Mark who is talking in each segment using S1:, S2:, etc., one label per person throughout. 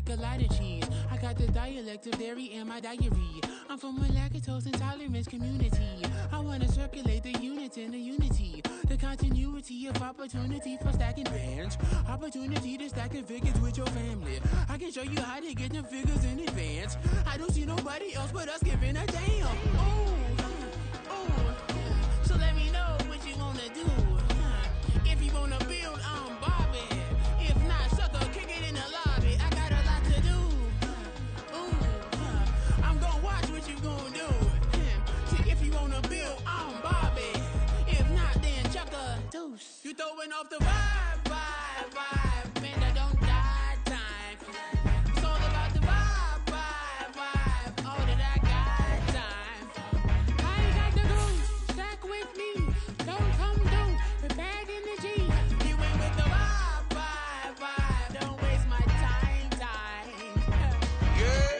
S1: like a lot of cheese. I got the dialect of dairy in my diary. I'm from a lactose intolerance community. I wanna circulate the units and the unity, the continuity of opportunity for stacking bands, opportunity to stack the figures with your family. I can show you how to get them figures in advance. I don't see nobody else but us giving a damn. So let me know what you wanna do. If you wanna build, I'm Bobby. If not, sucker, kick it in the lobby. I got a lot to do. I'm gonna watch what you gonna do. See, if you wanna build, I'm Bobby. If not, then chuck a deuce. You throwing off the vibe. Man, I don't die time. It's all about the vibe. All that I got time. I ain't got the goose. Stack with me. Don't come through with bad energy. You ain't with the vibe. Don't waste my time. Yeah,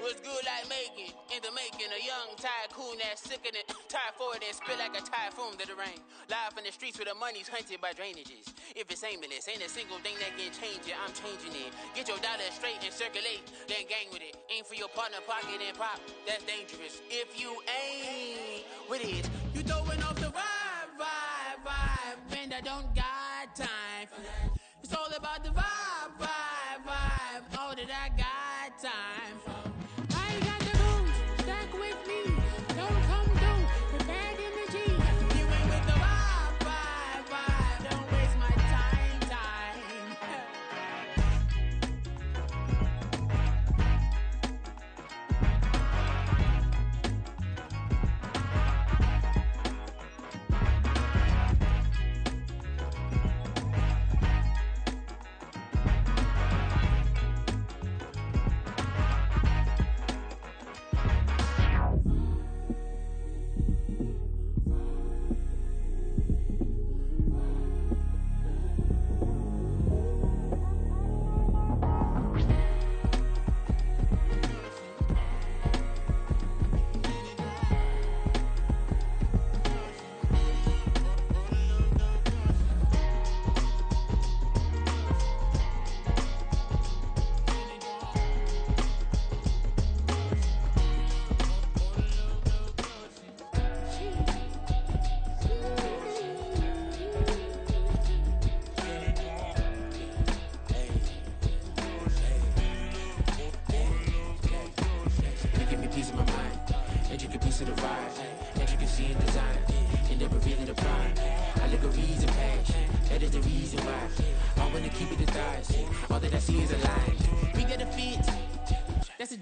S1: what's good like making? In the making, a young tycoon that's sickening. Tide forward and spit like a typhoon to the rain. Live in the streets where the money's hunted by drainages. If it's aimless, ain't a single thing that can change it. I'm changing it. Get your dollar straight and circulate, then gang with it. Aim for your partner, pocket and pop. That's dangerous. If you ain't with it, you throwing off the vibe. Man, I don't got time for that. It's all about the vibe. All that I got time for. I ain't got the booze. Stack with me. Don't come through with bad energy. You ain't with the vibe. Don't waste my time.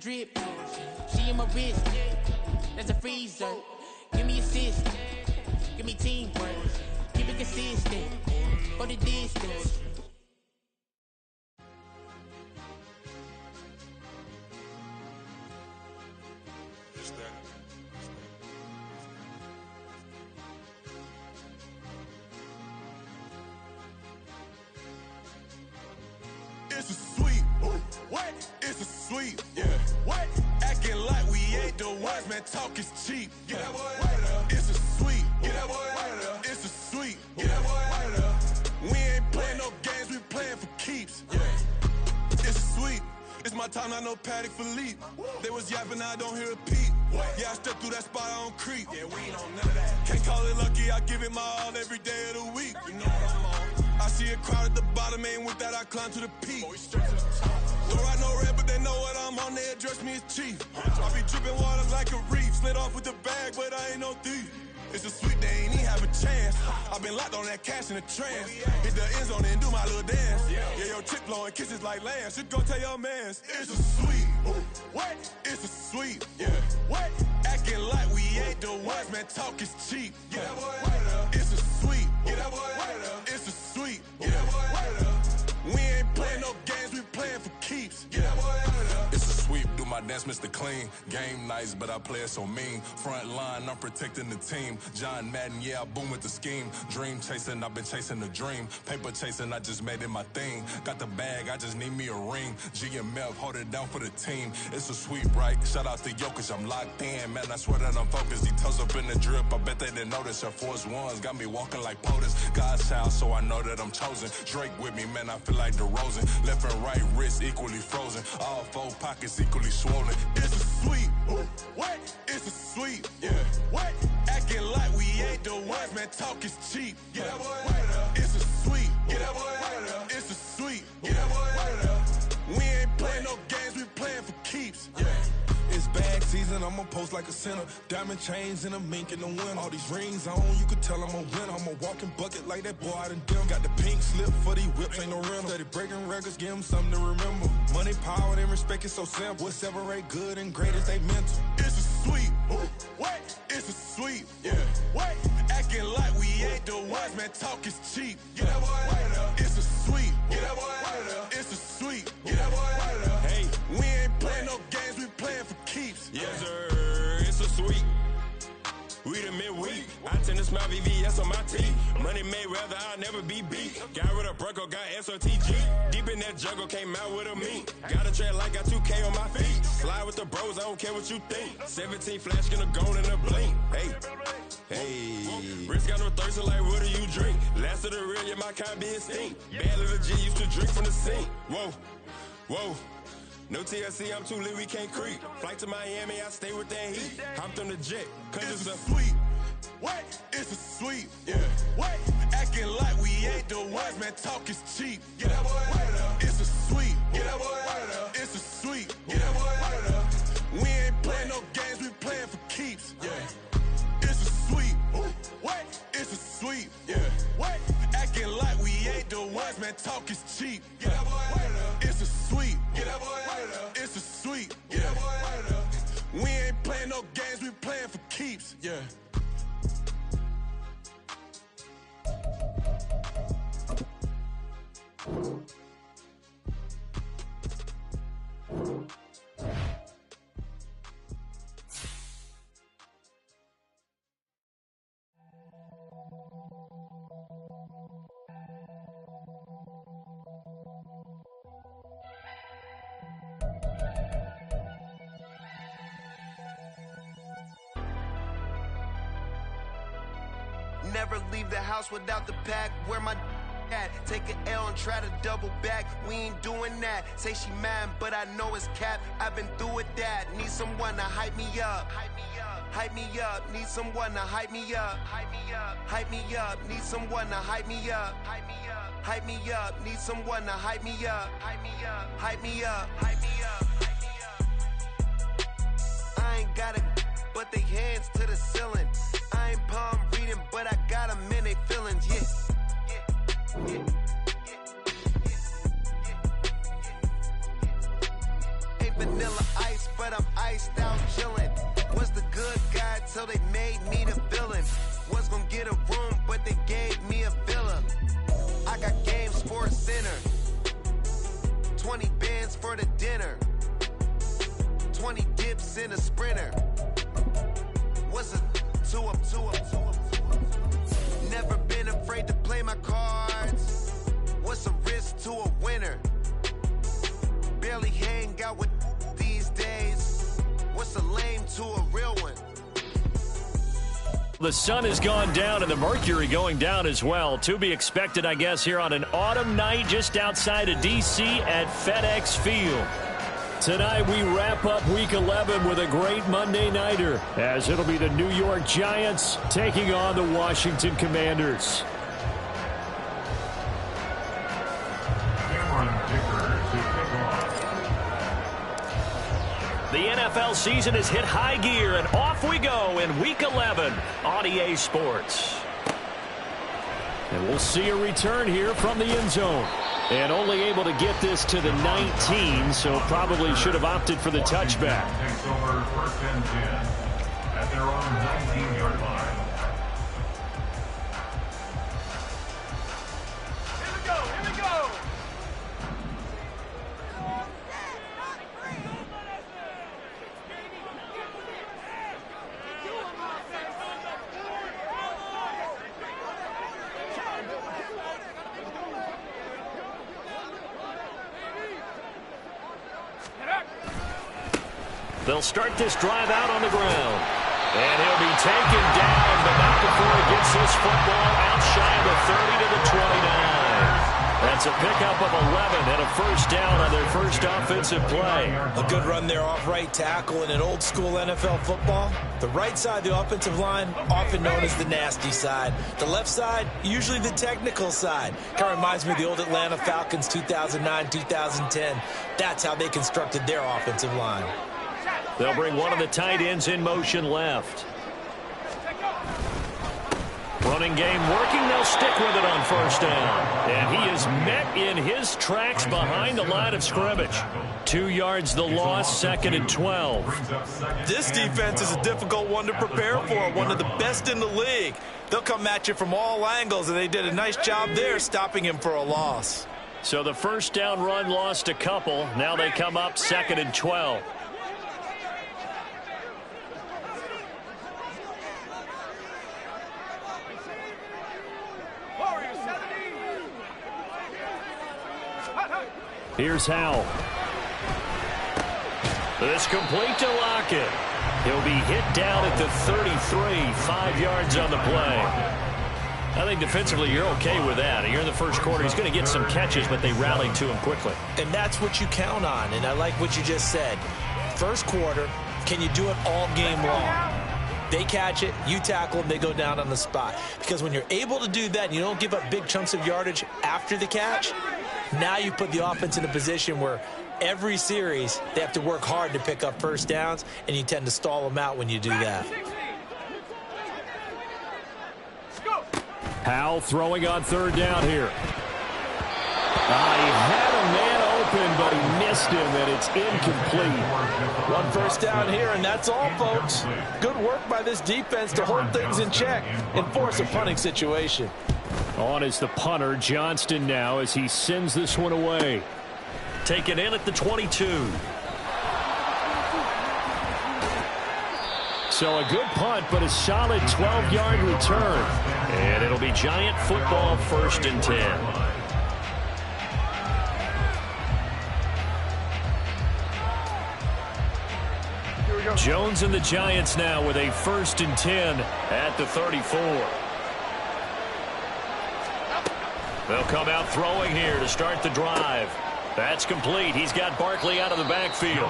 S1: Drip, she in my wrist, that's a freezer. Give me assist, give me teamwork, keep it consistent, for the distance.
S2: It's a sweet, what? It's a sweet, yeah. What? Acting like we ain't the ones, man. Talk is cheap. Get that boy out of there. It's a sweet. Get that boy out of there. It's a sweet. Get that boy out of there. We ain't playing no games, we playing for keeps. Yeah. It's sweet. It's my time, not no Paddock Philippe. They was yapping, I don't hear a peep. Yeah, I step through that spot, I don't creep. Yeah, we ain't on none of that. Can't call it lucky, I give it my all every day of the week. You know what I'm on. I see a crowd at the bottom, and with that I climb to the peak. Throw out no red, but they know what I'm on, they address me as chief. I be dripping water like a reef, slid off with the bag, but I ain't no thief. It's a sweet, they ain't even have a chance. I been locked on that cash in a trance. Hit the end zone and do my little dance. Yeah, your chick blowing kisses like lambs. You go tell your mans. It's a sweet. What? It's a sweet. Yeah. What? Acting like we ain't the ones, man. Talk is cheap. Get that boy out of there. It's a sweet. Get that boy out of there. It's a sweet. Get that boy out of there. We ain't playing no games, we playing for keeps. Get that boy out of there.
S3: It's a sweep, do my dance
S2: that's Mr. Clean. Game nice, but I play it so mean. Front line, I'm protecting the team. John Madden, yeah, I boom with the scheme. Dream chasing, I've been chasing the dream. Paper chasing, I just made it my thing. Got the bag, I just need me a ring. GMF, hold it down for the team. It's a sweep, right? Shout out to Jokic, I'm locked in. Man, I swear that I'm focused. He toes up in the drip, I bet they didn't notice. Air Force Ones got me walking like POTUS. God's child, so I know that I'm chosen. Drake with me, man, I feel like DeRozan. Left and right wrist equally frozen. All four pockets equally swollen. It's a sweep. What? It's a sweep. Yeah. What? Acting like we ain't the ones, man. Talk is cheap. Get that boy out of there. It's a sweep. Get that boy out of there. It's a sweep. Get that boy out of there. We ain't playing no games, we playing for keeps. Yeah. It's bag season, I'ma post like a center. Diamond chains and a mink in the wind. All these rings on, you could tell I'm a winner. I'm a walking bucket like that boy out in Denver. Got the pink slip for these whips, ain't no rental. Steady breaking records, give them something to remember. Money, power, and respect is so simple. What separate good and great is they mental. It's a sweep. What? It's a sweep. Yeah. What? Acting like we ain't the ones, man. Talk is cheap. Get that boy out of there. It's a sweep. Get that boy out of there. It's a sweep. Get that boy out of there. Hey, we ain't playing no games, we playing for keeps.
S3: Yes, sir. It's a sweep. We the midweek. I tend to smile VVS on my teeth. Money made rather I'll never be beat. Got rid of Bronco, got SOTG. Deep in that jungle, came out with a meat. Got a tread like got 2K on my feet. Slide with the bros, I don't care what you think. 17 flash, gonna go in a blink. Hey. Wrist got no thirst, like what do you drink? Last of the real, yeah, my kind be extinct. Bad little G used to drink from the sink. Whoa. No TLC, I'm too lit, we can't creep. Flight to Miami, I stay with that heat. Hopped on the jet, cause it's a
S2: sweep. What? It's a sweep. Yeah. What? Acting like we ain't the ones, man. Talk is cheap. Get that boy out of there. It's a sweep. Get that boy out of there. It's a sweep. Get that boy out of there. We ain't playing no games, we playing for keeps. Yeah. It's a sweep. What? It's a sweep. Yeah. What? Acting like we ain't the ones, man. Talk is cheap. Get that boy out of there. It's a sweep. Get that boy out of there. It's a sweep. Get that boy out of there. We ain't playing no games, we playing for keeps. Yeah.
S4: Never leave the house without the pack. Where my at? Take an L and try to double back. We ain't doing that. Say she mad, but I know it's cap. I've been through with that. Need someone to hype me up. Hype me up. Need someone to hype me up. Hype me up. Need someone to hype me up. Hype me up. Need someone to hype me up. Hype me up. I ain't got it, but they hands to the ceiling. I ain't palm reading, but I got them in they feelings, yeah. Ain't vanilla ice, but I'm iced out chillin'. Was the good guy till they made me the villain. Was gonna get a room, but they gave me a villa. I got games for a sinner. 20 bands for the dinner. 20 dips in a sprinter. What's a two up? Never been afraid to play my cards. What's a risk to a winner? Barely hang out with these days. What's a lame to a real one?
S5: The sun has gone down and the mercury going down as well. To be expected, I guess, here on an autumn night just outside of D.C. at FedEx Field. Tonight we wrap up Week 11 with a great Monday Nighter, as it'll be the New York Giants taking on the Washington Commanders. The NFL season has hit high gear, and off we go in Week 11 on EA Sports. And we'll see a return here from the end zone. And only able to get this to the 19, so probably should have opted for the touchback.
S6: Takes over first and 10 at their own 19-yard line.
S7: Here we go.
S5: They'll start this drive out on the ground. And he'll be taken down, but not before he gets this football out shy of the 30 to the 29. That's a pickup of 11 and a first down on their first offensive play.
S7: A good run there off right tackle in an old school NFL football. The right side of the offensive line, often known as the nasty side. The left side, usually the technical side. Kind of reminds me of the old Atlanta Falcons 2009, 2010. That's how they constructed their offensive line.
S5: They'll bring one of the tight ends in motion left. Running game working. They'll stick with it on first down. And he is met in his tracks behind the line of scrimmage. 2 yards the loss, 2nd and 12.
S7: This defense is a difficult one to prepare for, one of the best in the league. They'll come at you from all angles, and they did a nice job there stopping him for a loss.
S5: So the first down run lost a couple. Now they come up 2nd and 12. Here's Howell. This complete to Lockett. He'll be hit down at the 33, 5 yards on the play. I think defensively you're okay with that. You're in the first quarter. He's going to get some catches, but they rallied to him quickly.
S7: And that's what you count on, and I like what you just said. First quarter, can you do it all game long? They catch it, you tackle them, they go down on the spot. Because when you're able to do that and you don't give up big chunks of yardage after the catch, now you put the offense in a position where every series they have to work hard to pick up first downs, and you tend to stall them out when you do that.
S5: Howell throwing on third down here. He had a man open, but he missed him, and it's incomplete.
S7: One first down here, and that's all, folks. Good work by this defense to hold things in check and force a punting situation.
S5: On is the punter, Johnston, now as he sends this one away. Taken in at the 22. So a good punt, but a solid 12-yard return. And it'll be Giant football, 1st and 10. Jones and the Giants now with a 1st and 10 at the 34. They'll come out throwing here to start the drive. That's complete. He's got Barkley out of the backfield.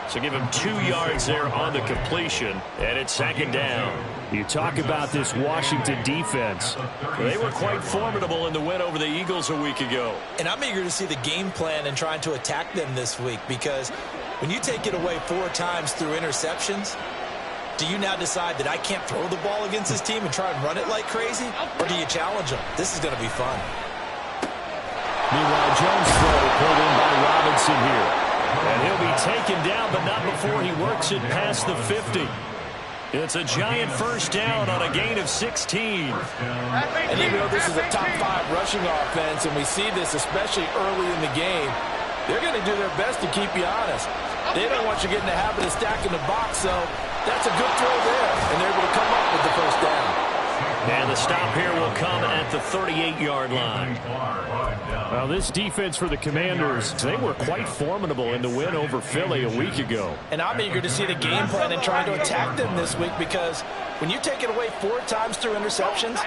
S5: So give him 2 yards there on the completion, and it's 2nd down. You talk about this Washington defense. They were quite formidable in the win over the Eagles a week ago.
S7: And I'm eager to see the game plan and trying to attack them this week, because when you take it away 4 times through interceptions, do you now decide that I can't throw the ball against this team and try and run it like crazy? Or do you challenge them? This is going to be fun.
S5: Meanwhile, Jones' throw pulled in by Robinson here. And he'll be taken down, but not before he works it past the 50. It's a Giant first down on a gain of 16.
S7: And even though this is a top 5 rushing offense, and we see this especially early in the game, they're going to do their best to keep you honest. They don't want you getting the habit of stacking the box, so that's a good throw there, and they're able to come up with the first down.
S5: And the stop here will come at the 38-yard line. Well, this defense for the Commanders, they were quite formidable in the win over Philly a week ago.
S7: And I'm eager to see the game plan and trying to attack them this week, because when you take it away 4 times through interceptions,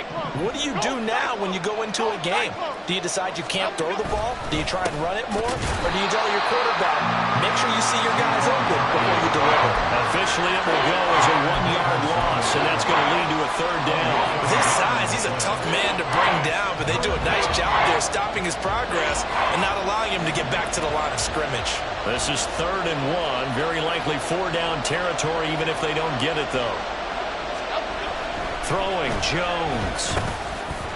S7: what do you do now when you go into a game? Do you decide you can't throw the ball? Do you try and run it more? Or do you tell your quarterback, make sure you see your guys open before you deliver?
S5: Officially, it will go as a 1-yard loss, and that's going to lead to a 3rd down.
S7: With his size, he's a tough man to bring down, but they do a nice job there stopping his progress and not allowing him to get back to the line of scrimmage.
S5: This is 3rd and 1, very likely 4-down territory, even if they don't get it, though. Throwing, Jones.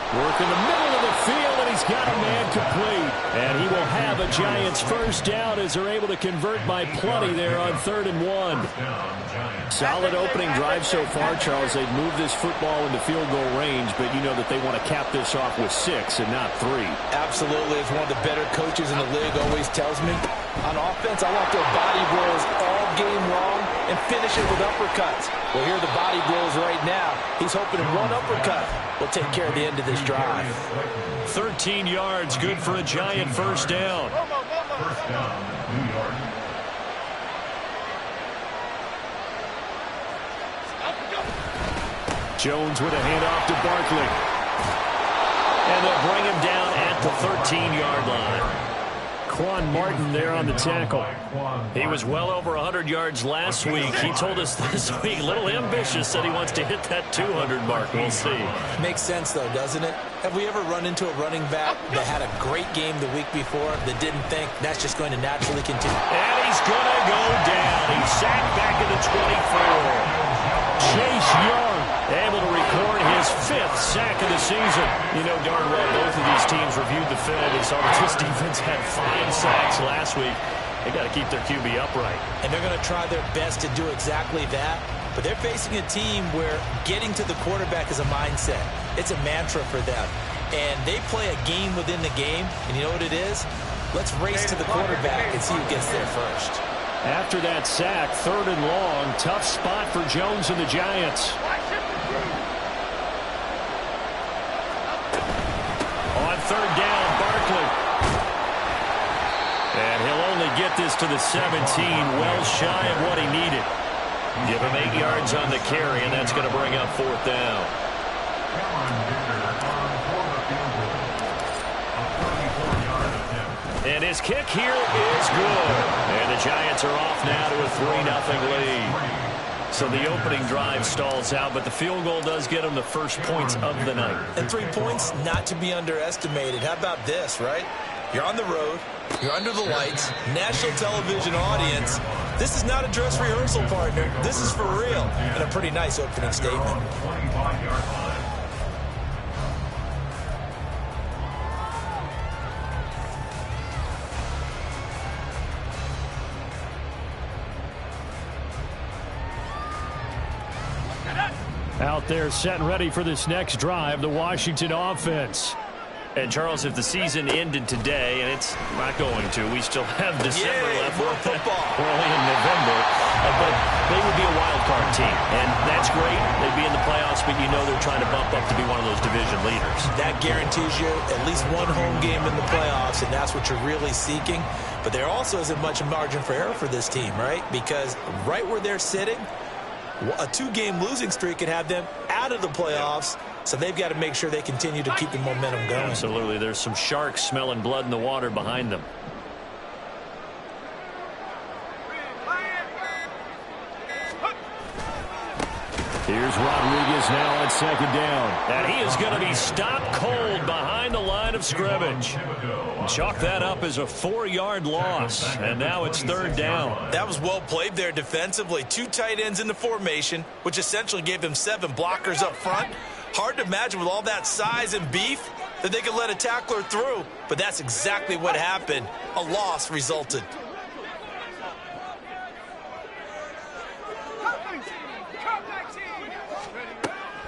S5: Work in the middle of the field, and he's got a man complete. And he will have a Giants first down as they're able to convert by plenty there on 3rd and 1. Solid opening drive so far, Charles. They've moved this football into field goal range, but you know that they want to cap this off with 6 and not 3.
S7: Absolutely. As one of the better coaches in the league always tells me, on offense, I want their body blows all game long and finish it with uppercuts. Well, here are the body blows right now. He's hoping that one uppercut will take care of the end of this drive.
S5: 13 yards, good for a Giant first down.
S6: First down, New York.
S5: Jones with a handoff to Barkley. And they'll bring him down at the 13-yard line. Quan Martin there on the tackle. He was well over 100 yards last week. He told us this week, a little ambitious, said he wants to hit that 200 mark. We'll see.
S7: Makes sense, though, doesn't it? Have we ever run into a running back that had a great game the week before that didn't think that's just going to naturally continue?
S5: And he's going to go down. He's sacked back at the 24. Chase Young able to record his 5th sack of the season. You know darn well both of these teams reviewed the film and saw that this defense had 5 sacks last week. They got to keep their QB upright.
S7: And they're going to try their best to do exactly that. But they're facing a team where getting to the quarterback is a mindset. It's a mantra for them. And they play a game within the game. And you know what it is? Let's race to the quarterback and see who gets there first.
S5: After that sack, 3rd and long, tough spot for Jones and the Giants. On 3rd down, Barkley. And he'll only get this to the 17, well shy of what he needed. Give him 8 yards on the carry, and that's going to bring up 4th down. And his kick here is good. And the Giants are off now to a 3-0 lead. So the opening drive stalls out, but the field goal does get them the first points of the night.
S7: And 3 points not to be underestimated. How about this, right? You're on the road. You're under the lights. National television audience. This is not a dress rehearsal, partner. This is for real. And a pretty nice opening statement.
S5: Out there set and ready for this next drive, the Washington offense. And Charles, if the season ended today, and it's not going to, we still have December left.
S7: More football.
S5: We're only in November, but they would be a wild card team, and that's great. They'd be in the playoffs, but you know they're trying to bump up to be one of those division leaders. That
S7: Guarantees you at least one home game in the playoffs, and that's what you're really seeking. But there also isn't much margin for error for this team, right? Because right where they're sitting, a 2-game losing streak could have them out of the playoffs, so they've got to make sure they continue to keep the momentum going.
S5: Absolutely. There's some sharks smelling blood in the water behind them. Here's Rodriguez now on 2nd down. And he is going to be stopped cold behind the line of scrimmage. Chalk that up as a 4-yard loss. And now it's 3rd down.
S7: That was well played there defensively. 2 tight ends in the formation, which essentially gave them 7 blockers up front. Hard to imagine with all that size and beef that they could let a tackler through. But that's exactly what happened. A loss resulted.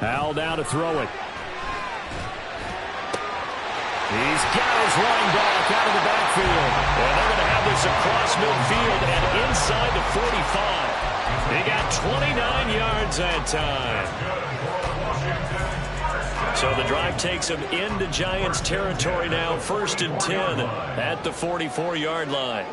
S5: Hal down to throw it. He's got his running back out of the backfield. And they're going to have this across midfield and inside the 45. They got 29 yards that time. So the drive takes them into Giants territory now. 1st and 10 at the 44-yard line.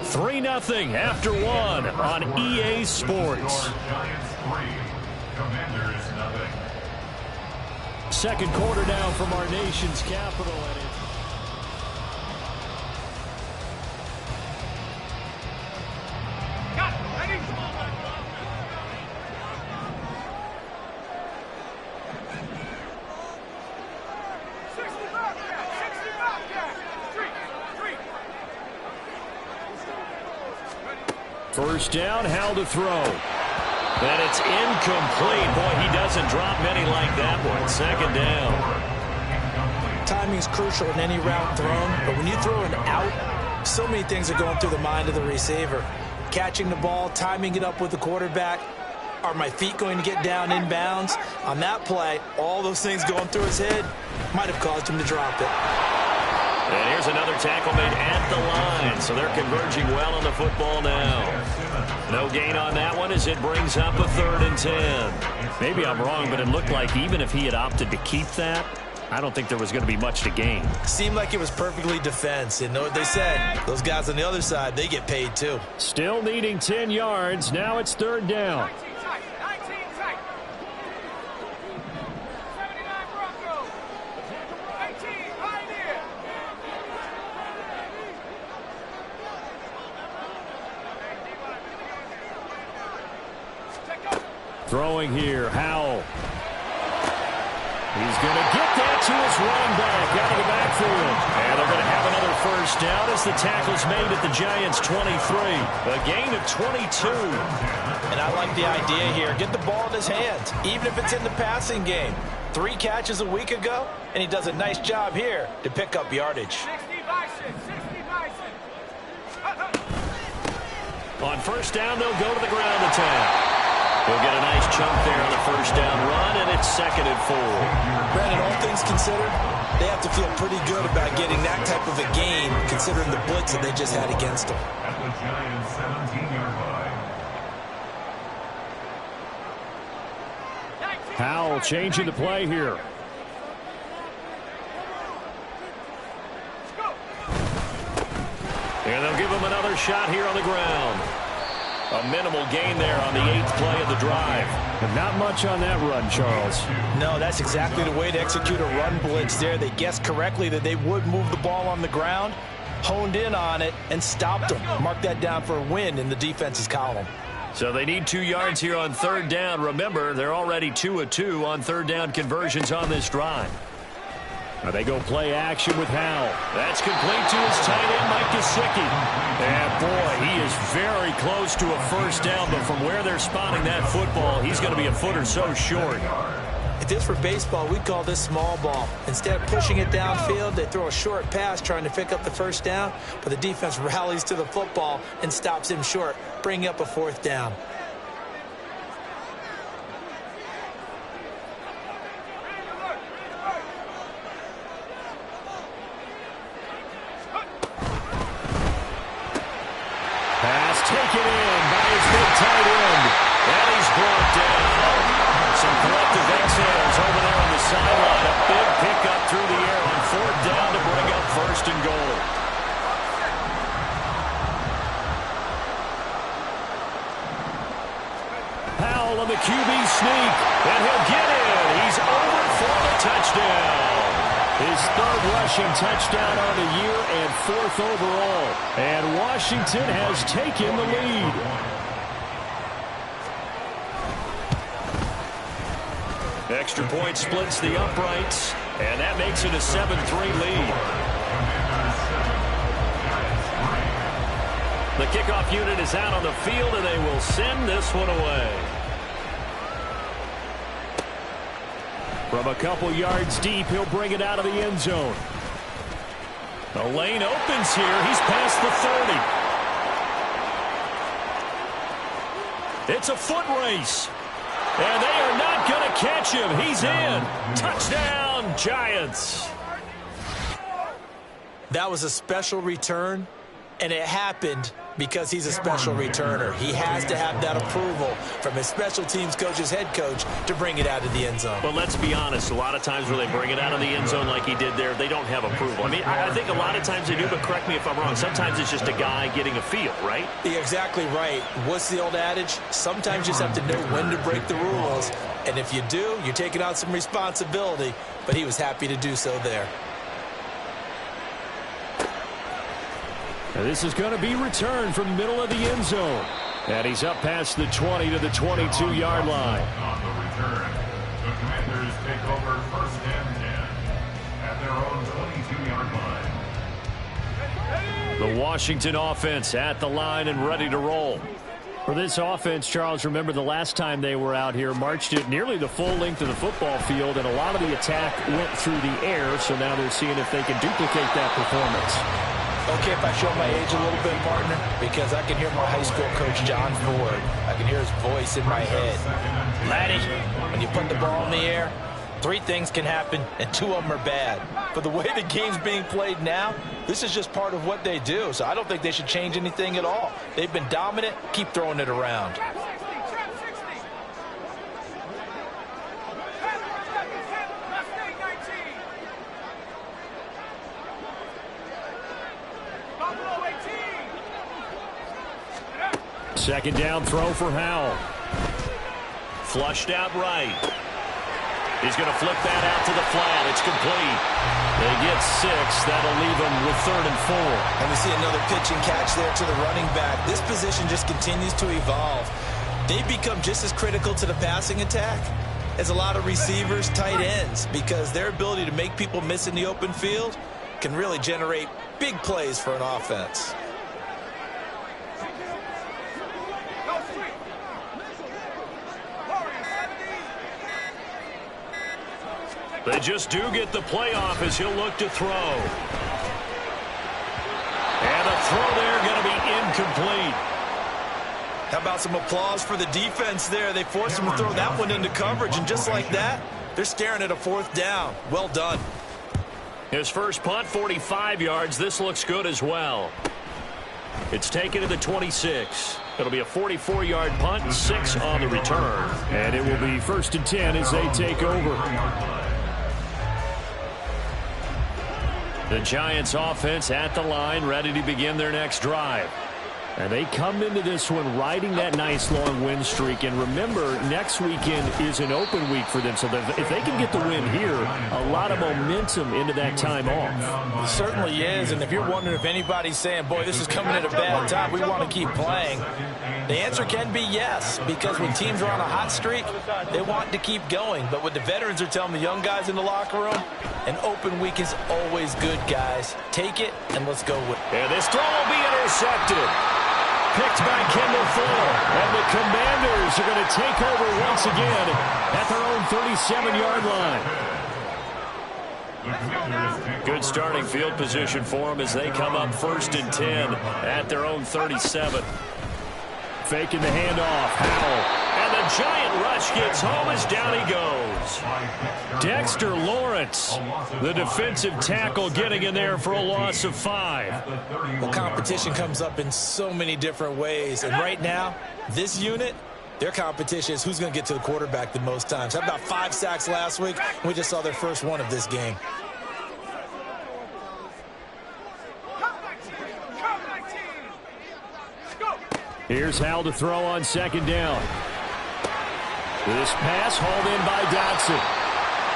S5: Three 3-0 after 1 on EA Sports. Second quarter now from our nation's capital. First down, Hal to throw. And it's incomplete. Boy, he doesn't drop many like that one. 2nd down.
S7: Timing's crucial in any route thrown, but when you throw an out, so many things are going through the mind of the receiver. Catching the ball, timing it up with the quarterback. Are my feet going to get down inbounds? On that play, all those things going through his head might have caused him to drop it.
S5: And here's another tackle made at the line, so they're converging well on the football now. No gain on that one as it brings up a 3rd and 10. Maybe I'm wrong, but it looked like even if he had opted to keep that, I don't think there was going to be much to gain.
S7: Seemed like it was perfectly defense. And know what they said? Those guys on the other side, they get paid too.
S5: Still needing 10 yards. Now it's third down. Throwing here, Howell. He's going to get that to his running back out of the backfield. And they're going to have another first down as the tackle's made at the Giants' 23. A gain of 22.
S7: And I like the idea here. Get the ball in his hands, even if it's in the passing game. 3 catches a week ago, and he does a nice job here to pick up yardage.
S5: On first down, they'll go to the ground attack. He'll get a nice chunk there on the first down run, and it's 2nd and 4.
S7: Brandon, all things considered, they have to feel pretty good about getting that type of a gain, considering the blitz that they just had against them.
S6: At the Giants' 17-yard line.
S5: Howell changing the play here. And they'll give him another shot here on the ground. A minimal gain there on the 8th play of the drive. But not much on that run, Charles.
S7: No, that's exactly the way to execute a run blitz there. They guessed correctly that they would move the ball on the ground, honed in on it, and stopped them. Mark that down for a win in the defense's column.
S5: So they need 2 yards here on third down. Remember, they're already 2 of 2 on third down conversions on this drive. Now they go play action with Howell. That's complete to his tight end, Mike Gesicki. And boy, he is very close to a first down, but from where they're spotting that football, he's going to be a foot or so short.
S7: If this were baseball, we'd call this small ball. Instead of pushing it downfield, they throw a short pass trying to pick up the first down, but the defense rallies to the football and stops him short, bringing up a 4th down.
S5: Taken in by his big tight end. And he's brought down. Some collective exhales over there on the sideline. A big pickup through the air on 4th down to bring up 1st and goal. Howell on the QB sneak. And he'll get in. He's over for the touchdown. His 3rd rushing touchdown on the year and 4th overall. And Washington has taken the lead. Extra point splits the uprights, and that makes it a 7-3 lead. The kickoff unit is out on the field, and they will send this one away. From a couple yards deep, he'll bring it out of the end zone. The lane opens here. He's past the 30. It's a foot race. And they are not going to catch him. He's in. Touchdown, Giants.
S7: That was a special return, and it happened because he's a special returner. He has to have that approval from his special teams coach's head coach to bring it out of the end zone.
S5: But let's be honest, a lot of times where they bring it out of the end zone like he did there, they don't have approval. I mean, I think a lot of times they do, but correct me if I'm wrong. Sometimes it's just a guy getting a feel, right?
S7: You're exactly right. What's the old adage? Sometimes you just have to know when to break the rules. And if you do, you're taking on some responsibility. But he was happy to do so there.
S5: And this is going to be returned from the middle of the end zone. And he's up past the 20 to the 22-yard line.
S6: On the return, the Commanders take over 1st and 10 at their own 22-yard line.
S5: The Washington offense at the line and ready to roll. For this offense, Charles, remember the last time they were out here, marched it nearly the full length of the football field, and a lot of the attack went through the air, so now they're seeing if they can duplicate that performance.
S7: Okay, if I show my age a little bit, partner, because I can hear my high school coach, John Ford. I can hear his voice in my head. Laddie, when you put the ball in the air, 3 things can happen, and 2 of them are bad. But the way the game's being played now, this is just part of what they do, so I don't think they should change anything at all. They've been dominant. Keep throwing it around.
S5: Second down throw for Howell. Flushed out right. He's going to flip that out to the flat. It's complete. They get 6. That'll leave them with 3rd and 4.
S7: And we see another pitch and catch there to the running back. This position just continues to evolve. They become just as critical to the passing attack as a lot of receivers, tight ends, because their ability to make people miss in the open field can really generate big plays for an offense.
S5: They just do get the playoff as he'll look to throw. And a throw there going to be incomplete.
S7: How about some applause for the defense there? They forced him to throw that one into coverage, and just like that, they're staring at a 4th down. Well done.
S5: His first punt, 45 yards. This looks good as well. It's taken to the 26. It'll be a 44-yard punt, 6 on the return. And it will be 1st and 10 as they take over. The Giants offense at the line, ready to begin their next drive. And they come into this one riding that nice long win streak. And remember, next weekend is an open week for them. So if they can get the win here, a lot of momentum into that time off.
S7: It certainly is. And if you're wondering if anybody's saying, boy, this is coming at a bad time, we want to keep playing, the answer can be yes. Because when teams are on a hot streak, they want to keep going. But what the veterans are telling the young guys in the locker room, an open week is always good, guys. Take it, and let's go with it.
S5: And this throw will be intercepted. Picked by Kendall Fuller. And the Commanders are going to take over once again at their own 37-yard line. Good starting field position for them as they come up 1st and 10 at their own 37. Faking the handoff. Howell. And the giant rush gets home as down he goes. Dexter Lawrence, the defensive tackle, getting in there for a loss of 5.
S7: Well, competition comes up in so many different ways. And right now, this unit, their competition is who's going to get to the quarterback the most times. How about 5 sacks last week? We just saw their first one of this game.
S5: Here's Howell to throw on 2nd down. This pass hauled in by Dotson.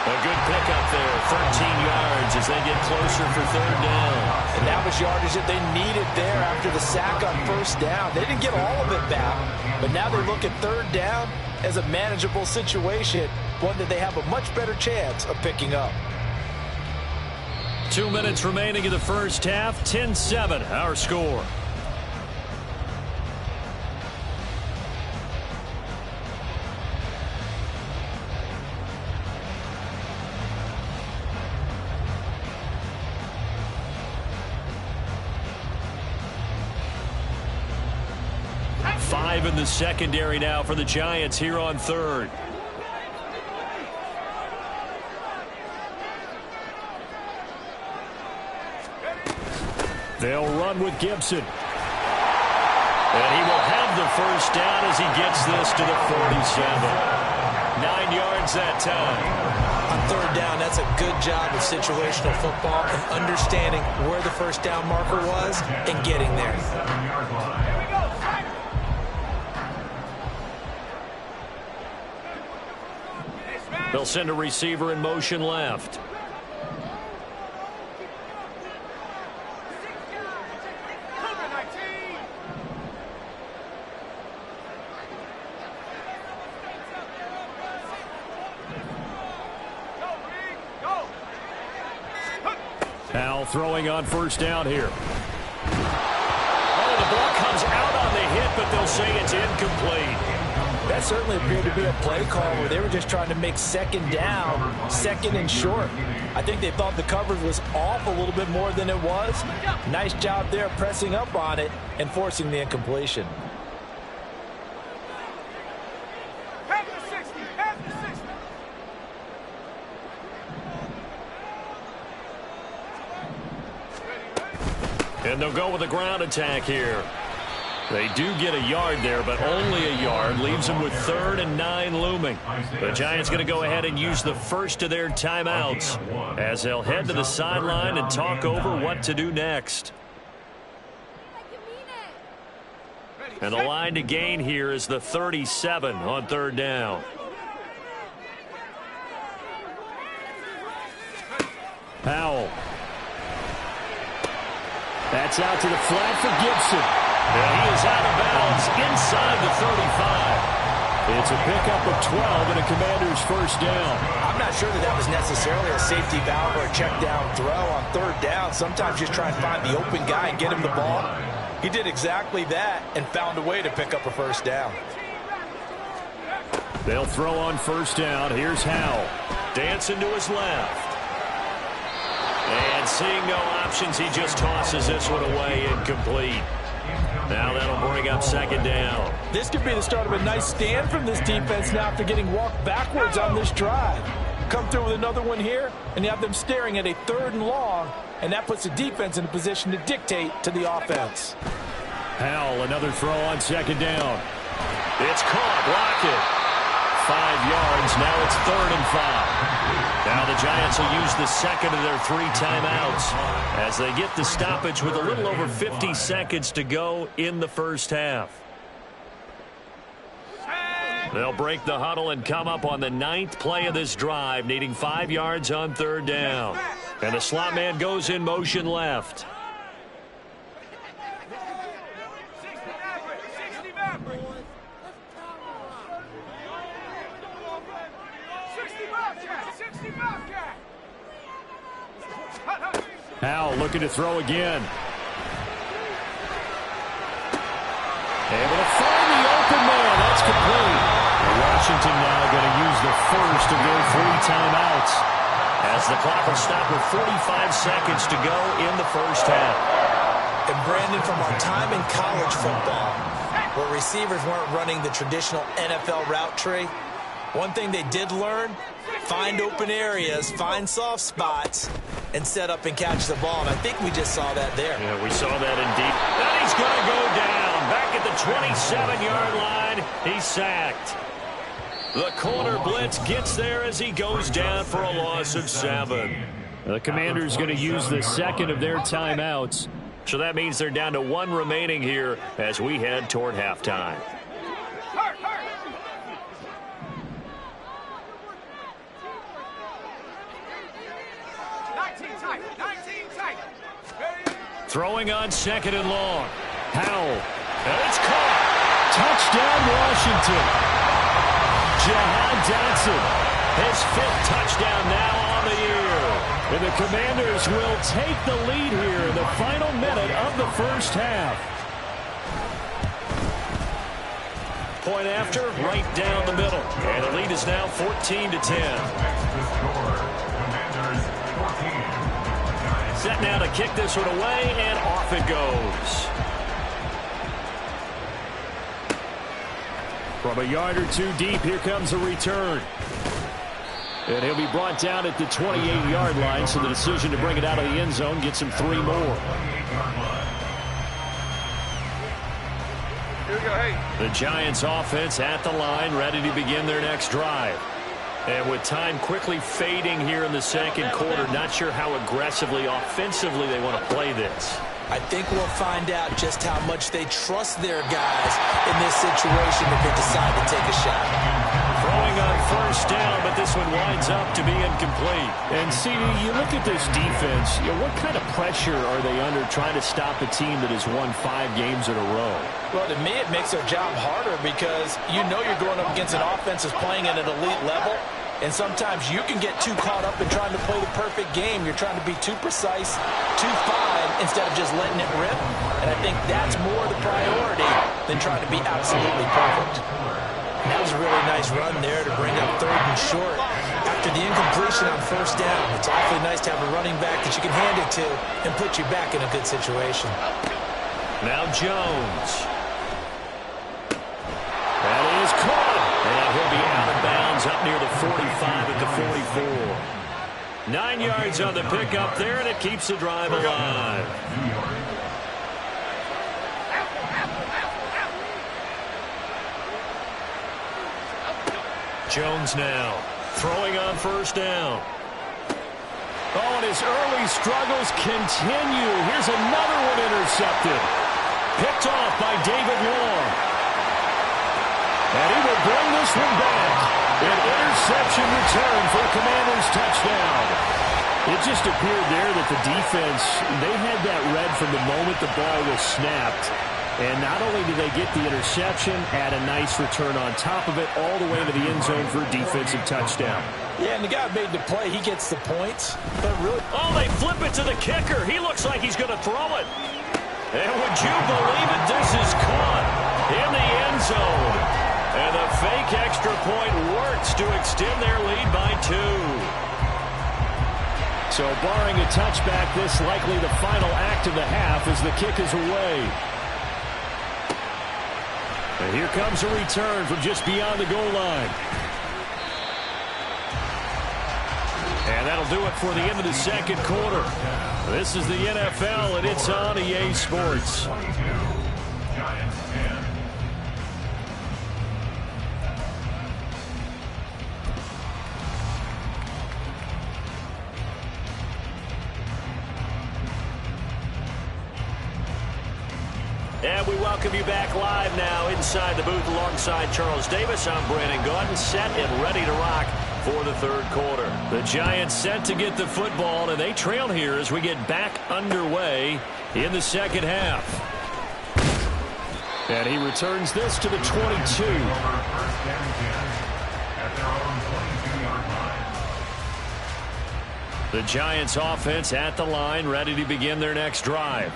S5: A good pickup there, 13 yards as they get closer for 3rd down.
S7: And that was yardage that they needed there after the sack on 1st down. They didn't get all of it back, but now they look at 3rd down as a manageable situation, one that they have a much better chance of picking up.
S5: 2 minutes remaining in the first half, 10-7 our score. In the secondary now for the Giants here on 3rd. They'll run with Gibson. And he will have the 1st down as he gets this to the 47. 9 yards that time.
S7: On 3rd down, that's a good job of situational football and understanding where the 1st down marker was and getting there.
S5: They'll send a receiver in motion left. Howell throwing on 1st down here. Oh, the ball comes out on the hit, but they'll say it's incomplete.
S7: That certainly appeared to be a play call where they were just trying to make 2nd down, 2nd and short. I think they thought the coverage was off a little bit more than it was. Nice job there pressing up on it and forcing the incompletion.
S5: And they'll go with a ground attack here. They do get a yard there, but only a yard. Leaves them with 3rd and 9 looming. The Giants going to go ahead and use the first of their timeouts as they'll head to the sideline and talk over what to do next. And the line to gain here is the 37 on third down. Powell. That's out to the flat for Gibson. And he is out of bounds inside the 35. It's a pickup of 12 and a Commander's first down.
S7: I'm not sure that was necessarily a safety valve or a check down throw on third down. Sometimes just try and find the open guy and get him the ball. He did exactly that and found a way to pick up a first down.
S5: They'll throw on first down. Here's Howell. Dancing to his left. And seeing no options, he just tosses this one away, incomplete. Now that'll bring up second down.
S7: This could be the start of a nice stand from this defense now after getting walked backwards on this drive. Come through with another one here, and you have them staring at a 3rd and long, and that puts the defense in a position to dictate to the offense.
S5: Howell, another throw on second down. It's caught, block it. 5 yards, now it's 3rd and 5. Now the Giants will use the second of their 3 timeouts as they get the stoppage with a little over 50 seconds to go in the first half. They'll break the huddle and come up on the 9th play of this drive, needing 5 yards on third down. And the slot man goes in motion left. Howell looking to throw again. Able to find the open man. That's complete. Washington now going to use the first of their 3 timeouts as the clock will stop with 45 seconds to go in the first half.
S7: And Brandon, from our time in college football, where receivers weren't running the traditional NFL route tree, one thing they did learn, find open areas, find soft spots, and set up and catch the ball. And I think we just saw that there.
S5: Yeah, we saw that indeed. And he's going to go down. Back at the 27-yard line, he's sacked. The corner blitz gets there as he goes down for a loss of 7. The Commanders going to use the second of their timeouts. So that means they're down to 1 remaining here as we head toward halftime. Throwing on second and long. Howell. And it's caught. Touchdown, Washington. Jahan Dotson. His 5th touchdown now on the year. And the Commanders will take the lead here in the final minute of the first half. Point after, right down the middle. And the lead is now 14-10. Set now to kick this one away, and off it goes. From a yard or 2 deep, here comes a return. And he'll be brought down at the 28-yard line, so the decision to bring it out of the end zone gets him 3 more.
S8: Here we go, hey.
S5: The Giants offense at the line, ready to begin their next drive. And with time quickly fading here in the second quarter, not sure how aggressively, offensively they want to play this.
S7: I think we'll find out just how much they trust their guys in this situation if they decide to take a shot.
S5: Throwing on first down, but this one winds up to be incomplete. And CD, you look at this defense, what kind of pressure are they under trying to stop a team that has won 5 games in a row?
S7: Well, to me, it makes their job harder because you know you're going up against an offense that's playing at an elite level. And sometimes you can get too caught up in trying to play the perfect game. You're trying to be too precise, too fine, instead of just letting it rip. And I think that's more the priority than trying to be absolutely perfect. And that was a really nice run there to bring up 3rd and short. After the incompletion on first down, it's awfully nice to have a running back that you can hand it to and put you back in a good situation.
S5: Now Jones. That is caught. And he'll be out of bounds up near the 45 at the 44. 9 yards on the pickup there, and it keeps the drive alive. Jones now throwing on first down. Oh, and his early struggles continue. Here's another one intercepted. Picked off by David Long. And he will bring this one back. An interception return for Commanders touchdown. It just appeared there that the defense, they had that read from the moment the ball was snapped. And not only did they get the interception, add a nice return on top of it, all the way to the end zone for a defensive touchdown.
S7: Yeah, and the guy made the play. He gets the points. But really,
S5: oh, they flip it to the kicker. He looks like he's going to throw it. And would you believe it? This is caught in the end zone. And the fake extra point works to extend their lead by 2. So barring a touchback, this likely the final act of the half as the kick is away. And here comes a return from just beyond the goal line. And that'll do it for the end of the second quarter. This is the NFL, and it's on EA Sports.
S6: Giants 10.
S5: And we welcome you back live now inside the booth alongside Charles Davis. I'm Brandon Gordon, set and ready to rock for the third quarter. The Giants set to get the football, and they trail here as we get back underway in the second half. And he returns this to the 22. The Giants offense at the line, ready to begin their next drive.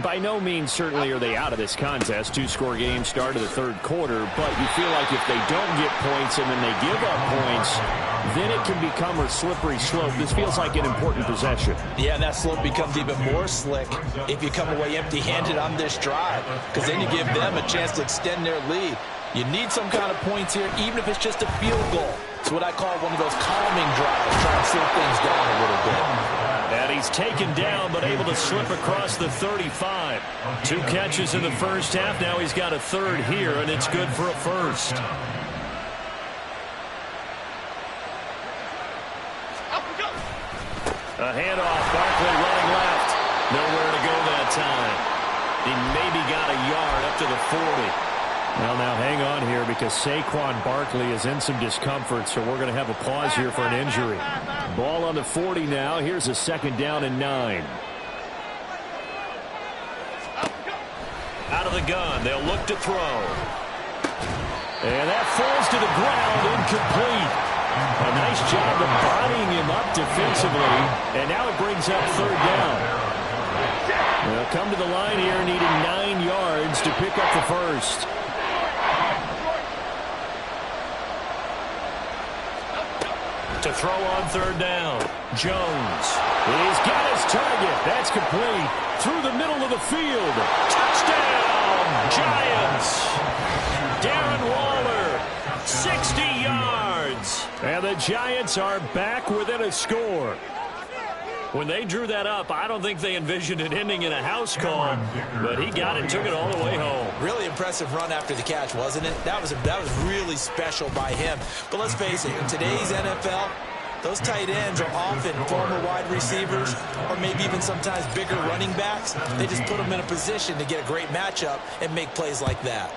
S5: By no means certainly are they out of this contest. 2-score game start of the third quarter, but you feel like if they don't get points and then they give up points, then it can become a slippery slope. This feels like an important possession.
S7: Yeah, and that slope becomes even more slick if you come away empty-handed on this drive, because then you give them a chance to extend their lead. You need some kind of points here, even if it's just a field goal. It's what I call one of those calming drives, trying to slow things down a little bit.
S5: And he's taken down, but able to slip across the 35. 2 catches in the first half. Now he's got a third here, and it's good for a first. A handoff. Barkley running left. Nowhere to go that time. He maybe got a yard up to the 40. Well, now hang on here because Saquon Barkley is in some discomfort, so we're going to have a pause here for an injury. Ball on the 40 now. Here's a second down and 9. Out of the gun. They'll look to throw. And that falls to the ground, incomplete. A nice job of bodying him up defensively, and now it brings up third down. They'll come to the line here needing 9 yards to pick up the first. To throw on third down. Jones. He's got his target. That's complete. Through the middle of the field. Touchdown, Giants. Darren Waller, 60 yards. And the Giants are back within a score. When they drew that up, I don't think they envisioned it ending in a house call, but he got it and took it all the way home.
S7: Really impressive run after the catch, wasn't it? That was really special by him. But let's face it, in today's NFL, those tight ends are often former wide receivers or maybe even sometimes bigger running backs. They just put them in a position to get a great matchup and make plays like that.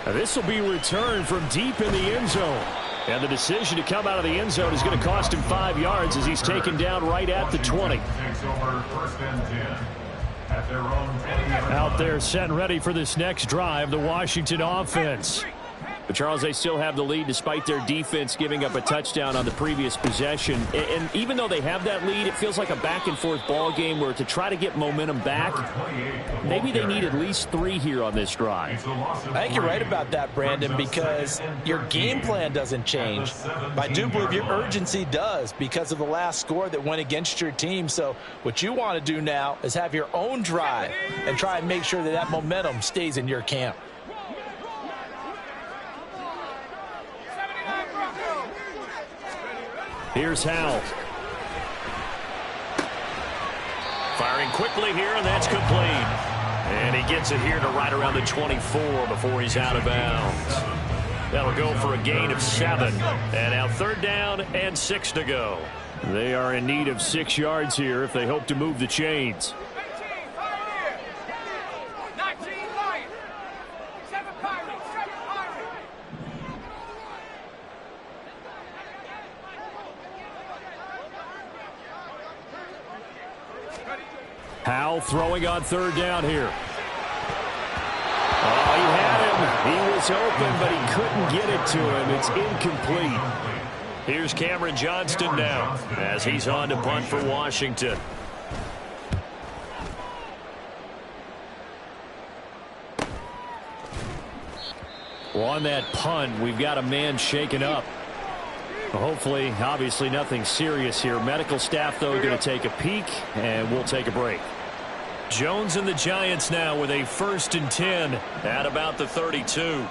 S5: This will be returned from deep in the end zone. And the decision to come out of the end zone is going to cost him 5 yards as he's taken down right at the 20.
S6: Takes over first and 10 at their own 20-yard
S5: Out there set and ready for this next drive, the Washington offense. But Charles, they still have the lead despite their defense giving up a touchdown on the previous possession. And even though they have that lead, it feels like a back-and-forth ball game where to try to get momentum back, maybe they need at least 3 here on this drive.
S7: I think you're right about that, Brandon, because your game plan doesn't change. But I do believe your urgency does because of the last score that went against your team. So what you want to do now is have your own drive and try and make sure that that momentum stays in your camp.
S5: Here's Howell. Firing quickly here, and that's complete. And he gets it here to right around the 24 before he's out of bounds. That'll go for a gain of 7. And now third down and 6 to go. They are in need of 6 yards here if they hope to move the chains. Howell throwing on third down here. Oh, he had him. He was open, but he couldn't get it to him. It's incomplete. Here's Cameron Johnston now as he's on to punt for Washington. On that punt, we've got a man shaken up. Hopefully, obviously nothing serious here. Medical staff, though, going to take a peek, and we'll take a break. Jones and the Giants now with a 1st and 10 at about the 32. They'll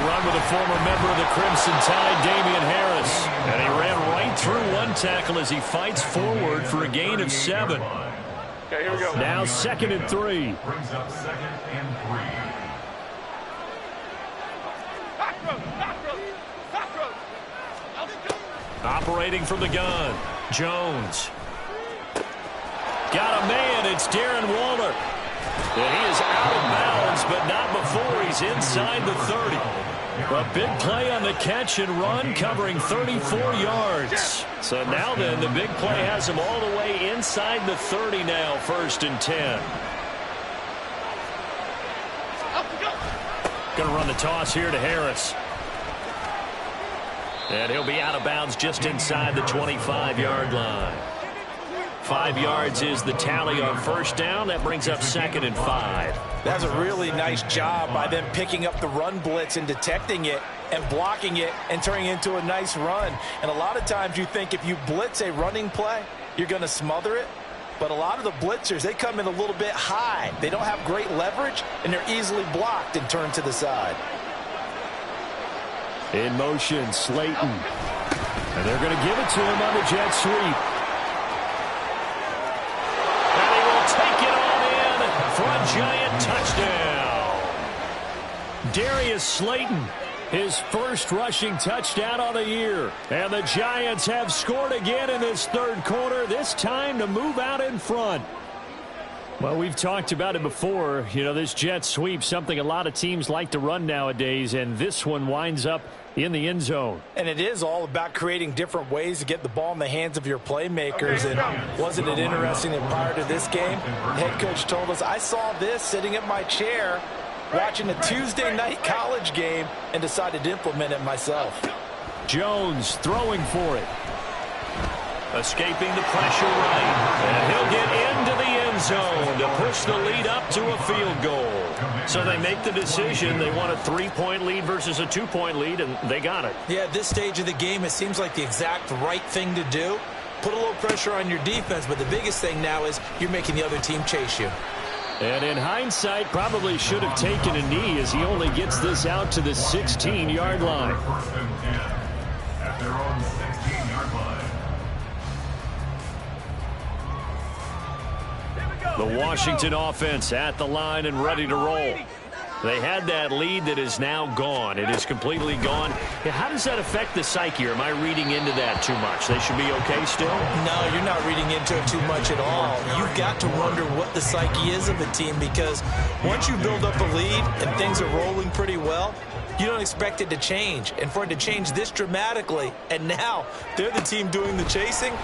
S5: run with a former member of the Crimson Tide, Damian Harris. And he ran right through one tackle as he fights forward for a gain of 7.
S8: Okay, here we go.
S5: Now 2nd and 3.
S6: Brings up 2nd and 3.
S5: Operating from the gun, Jones. Got a man, it's Darren Waller. And he is out of bounds, but not before he's inside the 30. A big play on the catch and run, covering 34 yards. So now then, the big play has him all the way inside the 30 now, 1st and 10. Going to run the toss here to Harris. And he'll be out of bounds just inside the 25-yard line. 5 yards is the tally on 1st down. That brings up 2nd and 5.
S7: That's a really nice job by them picking up the run blitz and detecting it and blocking it and turning it into a nice run. And a lot of times you think if you blitz a running play, you're going to smother it. But a lot of the blitzers, they come in a little bit high. They don't have great leverage, and they're easily blocked and turned to the side.
S5: In motion, Slayton. And they're going to give it to him on the jet sweep. And he will take it on in for a Giant touchdown. Darius Slayton, his 1st rushing touchdown on the year. And the Giants have scored again in this 3rd quarter, this time to move out in front. Well, we've talked about it before. You know, this jet sweep, something a lot of teams like to run nowadays, and this one winds up in the end zone.
S7: And it is all about creating different ways to get the ball in the hands of your playmakers. And wasn't it interesting that prior to this game, the head coach told us, I saw this sitting at my chair watching a Tuesday night college game and decided to implement it myself.
S5: Jones throwing for it. Escaping the pressure right. And he'll get into the end zone to push the lead up to a field goal. So they make the decision. They want a 3-point lead versus a 2-point lead, and they got it.
S7: Yeah, at this stage of the game, it seems like the exact right thing to do. Put a little pressure on your defense, but the biggest thing now is you're making the other team chase you.
S5: And in hindsight, probably should have taken a knee as he only gets this out to the 16-yard line.
S6: 1st and 10 at their own 16-yard line.
S5: The Washington offense at the line and ready to roll. They had that lead that is now gone. It is completely gone. How does that affect the psyche? Or am I reading into that too much? They should be okay still?
S7: No, you're not reading into it too much at all. You've got to wonder what the psyche is of a team, because once you build up a lead and things are rolling pretty well, you don't expect it to change. And for it to change this dramatically, and now they're the team doing the chasing,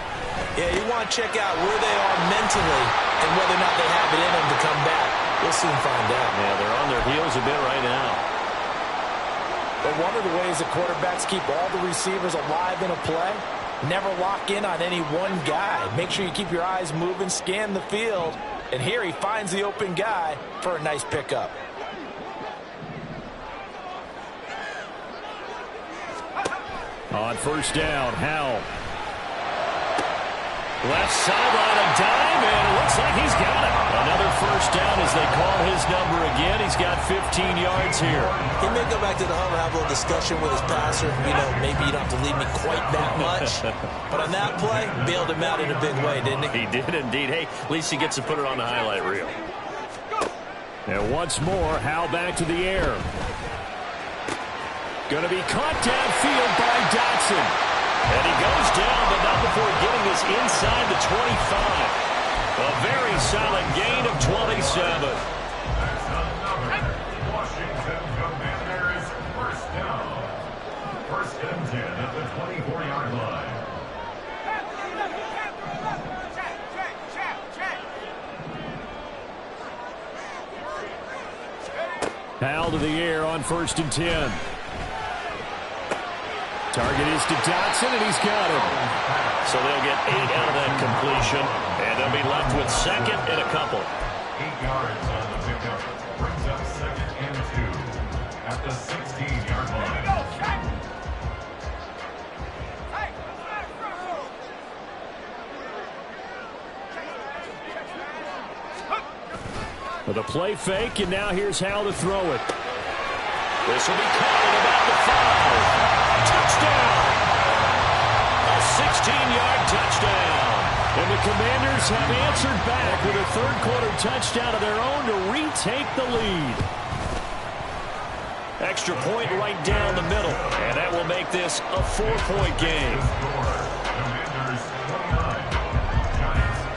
S7: yeah, you want to check out where they are mentally and whether or not they have it in them to come back. We'll soon find out.
S5: Yeah, they're on their heels a bit right now.
S7: But one of the ways the quarterbacks keep all the receivers alive in a play, never lock in on any one guy. Make sure you keep your eyes moving, scan the field, and here he finds the open guy for a nice pickup.
S5: On 1st down, Howell. Left sideline, a dime, and it looks like he's got it. Another 1st down as they call his number again. He's got 15 yards here.
S7: He may go back to the huddle and have a little discussion with his passer. You know, maybe you don't have to leave me quite that much. But on that play, bailed him out in a big way, didn't he?
S5: He did indeed. Hey, at least he gets to put it on the highlight reel. And once more, Howell back to the air. Going to be caught downfield by Dotson. And he goes down, but not before getting this inside the 25. A very solid gain of 27.
S6: That's another Washington Commanders 1st down. 1st and 10 at the 24-yard line.
S5: Howell to the air on 1st and 10. Target is to Dotson, and he's got him.
S8: So they'll get 8 out of that completion, and they'll be left with 2nd and a couple.
S6: 8 yards on the pickup. Brings up 2nd and 2 at the 16-yard line.
S5: With a play fake, and now here's Howell to throw it. This will be caught at about the 5. Touchdown! A 16-yard touchdown. And the Commanders have answered back with a third-quarter touchdown of their own to retake the lead. Extra point right down the middle, and that will make this a 4-point game.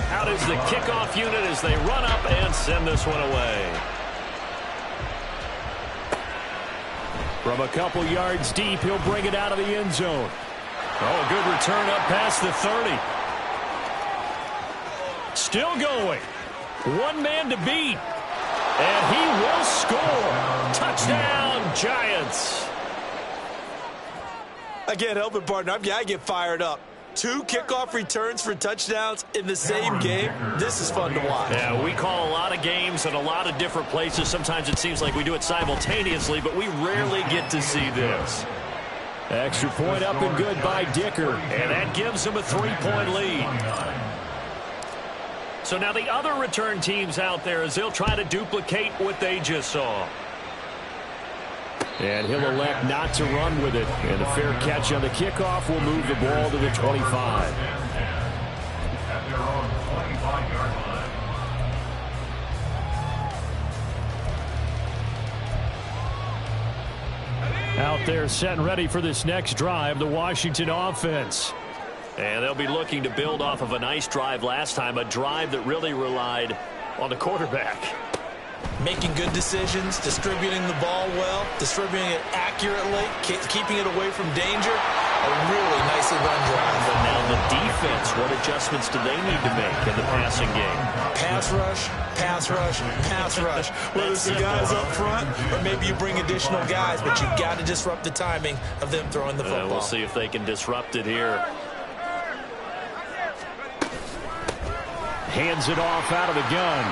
S5: Out is the kickoff unit as they run up and send this one away. From a couple yards deep, he'll bring it out of the end zone. Oh, a good return up past the 30. Still going. One man to beat. And he will score. Touchdown, Giants.
S7: I can't help it, partner. I get fired up. 2 kickoff returns for touchdowns in the same game. This is fun to watch.
S5: Yeah, we call a lot of games in a lot of different places. Sometimes it seems like we do it simultaneously, but we rarely get to see this. Extra point up and good by Dicker, and that gives him a 3-point lead. So now the other return teams out there as they'll try to duplicate what they just saw. And he'll elect not to run with it. And a fair catch on the kickoff will move the ball to the 25.
S6: At their own 25-yard line.
S5: Out there set and ready for this next drive, the Washington offense.
S8: And they'll be looking to build off of a nice drive last time, a drive that really relied on the quarterback.
S7: Making good decisions, distributing the ball well, distributing it accurately, keeping it away from danger. A really nicely run drive.
S8: And now the defense, what adjustments do they need to make in the passing game?
S7: Pass rush, pass rush, pass rush. Whether it's the guys up front or maybe you bring additional guys, but you've got to disrupt the timing of them throwing the football.
S8: We'll see if they can disrupt it here.
S5: Hands it off out of the gun.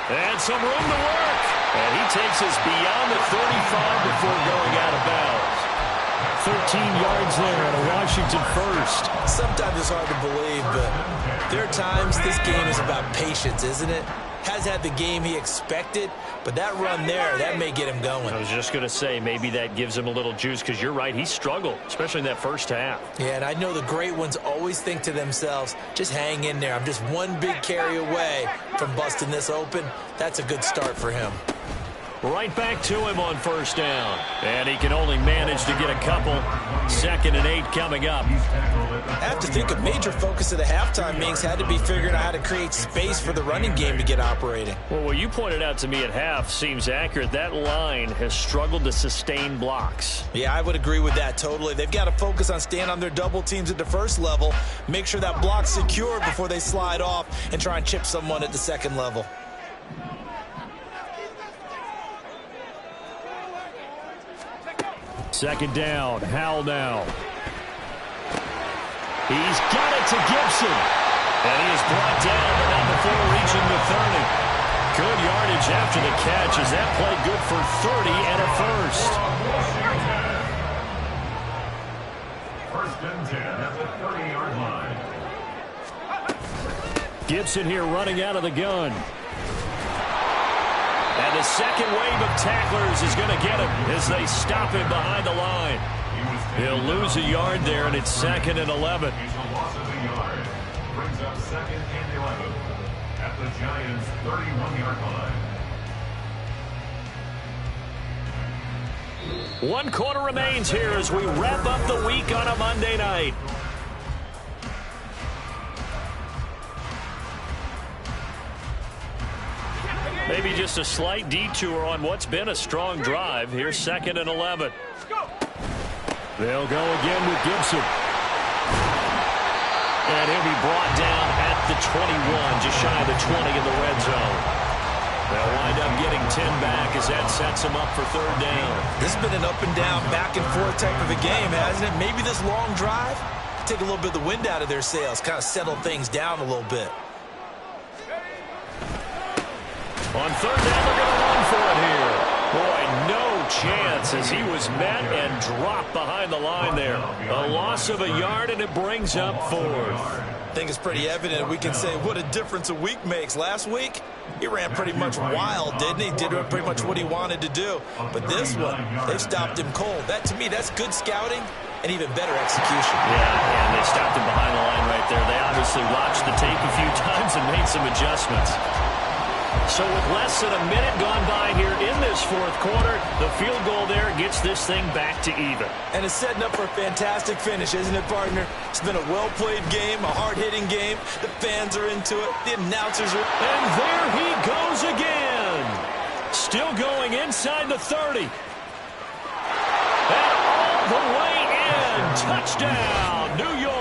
S5: And some room to work. And he takes us beyond the 35 before going out of bounds. 13 yards there and a Washington first.
S7: Sometimes it's hard to believe, but there are times this game is about patience, isn't it? Has had the game he expected, but that run there, that may get him going.
S5: I was just going to say, maybe that gives him a little juice, because you're right, he struggled, especially in that first half.
S7: Yeah, and I know the great ones always think to themselves, just hang in there. I'm just one big carry away from busting this open. That's a good start for him.
S5: Right back to him on first down. And he can only manage to get a couple. 2nd and 8 coming up.
S7: I have to think a major focus of the halftime meetings had to be figuring out how to create space for the running game to get operating.
S5: Well, what you pointed out to me at half seems accurate. That line has struggled to sustain blocks.
S7: Yeah, I would agree with that totally. They've got to focus on staying on their double teams at the first level, make sure that block's secure before they slide off and try and chip someone at the second level.
S5: Second down, Howell now. He's got it to Gibson. And he is brought down, but not before reaching the 30. Good yardage after the catch as that play good for 30 and a first.
S6: 1st and 10 at the 30-yard line.
S5: Gibson here running out of the gun. And the second wave of tacklers is going to get him as they stop him behind the line. He'll lose a yard there, and it's 2nd and 11.
S6: He's a loss of a yard. Brings up 2nd and 11 at the Giants' 31-yard line.
S5: 1 quarter remains here as we wrap up the week on a Monday night. Maybe just a slight detour on what's been a strong drive. Here's 2nd and 11. They'll go again with Gibson. And he'll be brought down at the 21, just shy of the 20 in the red zone. They'll wind up getting 10 back as that sets them up for third down.
S7: This has been an up and down, back and forth type of a game, hasn't it? Maybe this long drive, take a little bit of the wind out of their sails, kind of settle things down a little bit.
S5: On third down, they're going to run for it here. Boy, no chance as he was met and dropped behind the line there. A loss of a yard, and it brings up fourth.
S7: I think it's pretty evident. We can say what a difference a week makes. Last week, he ran pretty much wild, didn't he? Did pretty much what he wanted to do. But this one, they stopped him cold. That, to me, that's good scouting and even better execution.
S5: Yeah, and they stopped him behind the line right there. They obviously watched the tape a few times and made some adjustments. So with less than a minute gone by here in this fourth quarter, the field goal there gets this thing back to even.
S7: And it's setting up for a fantastic finish, isn't it, partner? It's been a well-played game, a hard-hitting game. The fans are into it. The announcers are...
S5: And there he goes again. Still going inside the 30. And all the way in. Touchdown, New York.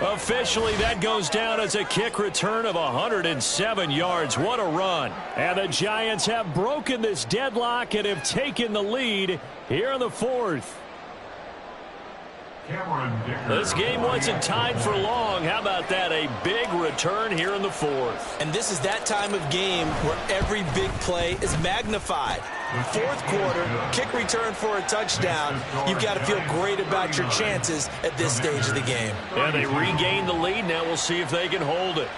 S5: Officially, that goes down as a kick return of 107 yards. What a run. And the Giants have broken this deadlock and have taken the lead here in the fourth. This game wasn't tied for long. How about that? A big return here in the fourth.
S7: And this is that time of game where every big play is magnified. Fourth quarter, kick return for a touchdown. You've got to feel great about your chances at this stage of the game.
S5: Yeah, they regained the lead. Now we'll see if they can hold it.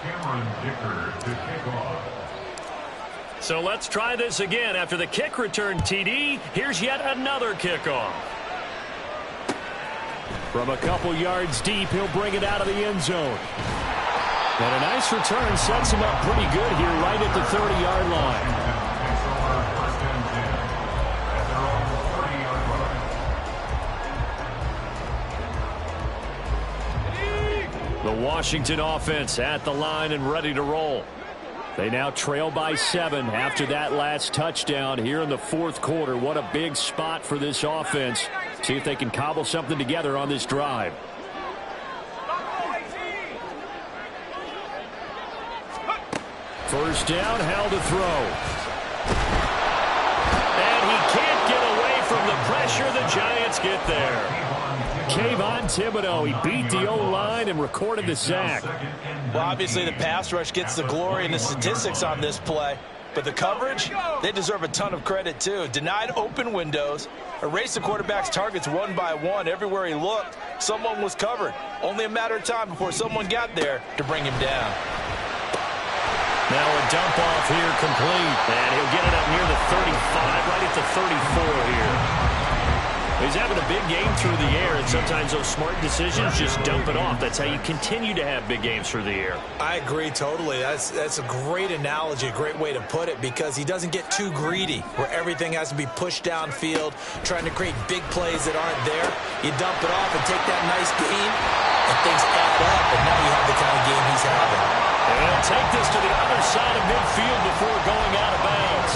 S6: Cameron Dicker to kick off.
S5: So let's try this again. After the kick return TD, here's yet another kickoff. From a couple yards deep, he'll bring it out of the end zone. And a nice return sets him up pretty good here right at the 30-yard line. The Washington offense at the line and ready to roll. They now trail by 7 after that last touchdown here in the fourth quarter. What a big spot for this offense. See if they can cobble something together on this drive. First down, held to throw. And he can't get away from the pressure. The Giants get there. Kayvon Thibodeau, he beat the O-line and recorded the sack.
S7: Well, obviously the pass rush gets the glory and the statistics on this play. But the coverage, they deserve a ton of credit too. Denied open windows, erased the quarterback's targets one by one. Everywhere he looked, someone was covered. Only a matter of time before someone got there to bring him down.
S5: Now a dump off here complete. And he'll get it up near the 35, right at the 34 here. He's having a big game through the air, and sometimes those smart decisions just dump it off. That's how you continue to have big games through the air.
S7: I agree totally. That's a great analogy, a great way to put it, because he doesn't get too greedy where everything has to be pushed downfield, trying to create big plays that aren't there. You dump it off and take that nice gain, and things add up, and now you have the kind of game he's having.
S5: And he'll take this to the other side of midfield before going out of bounds.